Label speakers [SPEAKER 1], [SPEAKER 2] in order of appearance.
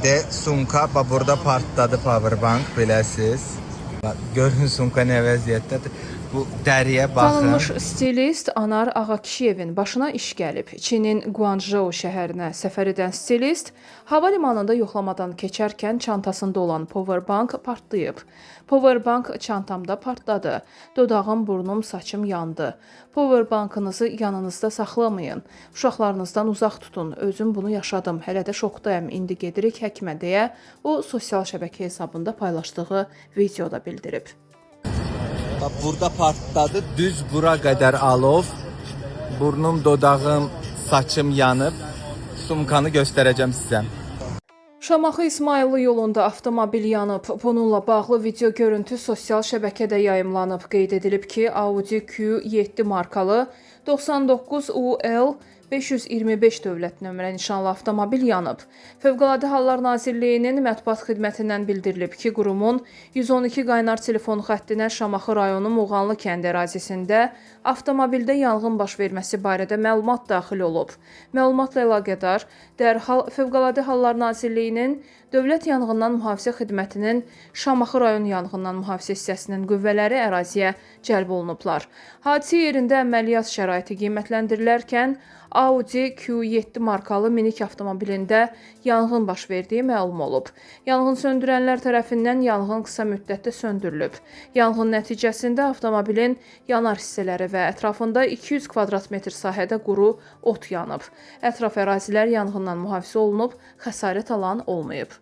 [SPEAKER 1] De sumka burada partladı powerbank biləsiz. Görün sumka nə vəziyyətdədir. Bu dəriyə baxın.
[SPEAKER 2] Tanınmış stilist Anar Ağakişiyevin başına iş gəlib. Çinin Guangzhou şəhərinə səfər edən stilist hava limanında yoxlamadan keçərkən çantasında olan powerbank partlayıb. Powerbank çantamda partladı. Dodağım, burnum, saçım yandı. Powerbankınızı yanınızda saxlamayın. Uşaqlarınızdan uzaq tutun. Özüm bunu yaşadım. Hələ də şokdayım. İndi gedirik həkimə deyə o sosial şəbəkə hesabında paylaşdığı videoda bildirib.
[SPEAKER 1] Burada partladı. Düz bura qədər alov. Burnum, dodağım, saçım yanıb. Sumkanı göstərəcəm sizə.
[SPEAKER 2] Şamaxı İsmayıllı yolunda avtomobil yanıb. Bununla bağlı video görüntü sosial şəbəkədə yayımlanıb. Qeyd edilib ki, Audi Q7 markalı 99 UL 525 dövlət nömrə nişanlı avtomobil yanıb. Fövqəladə Hallar Nazirliyinin mətbuat xidmətindən bildirilib ki, qurumun 112 qaynar telefon xəttinə Şamaxı rayonu Muğanlı kənd ərazisində avtomobildə yanğın baş verməsi barədə məlumat daxil olub. Məlumatla əlaqədar dərhal Fövqəladə Hallar Nazirliyinin Dövlət Yanğından Mühafizə Xidmətinin Şamaxı rayon yanğından mühafizə hissəsinin qüvvələri əraziyə cəlb olunublar. Hadisə yerində əməliyyat şəraiti qiymətləndirilərkən Audi Q7 markalı minik avtomobilində yanğın baş verdiyi məlum olub. Yanğın söndürənlər tərəfindən yanğın qısa müddətdə söndürülüb. Yanğın nəticəsində avtomobilin yanar hissələri və ətrafında 200 kvadrat metr sahədə quru ot yanıb. Ətraf ərazilər yanğından mühafizə olunub, xəsarət alan olmayıb.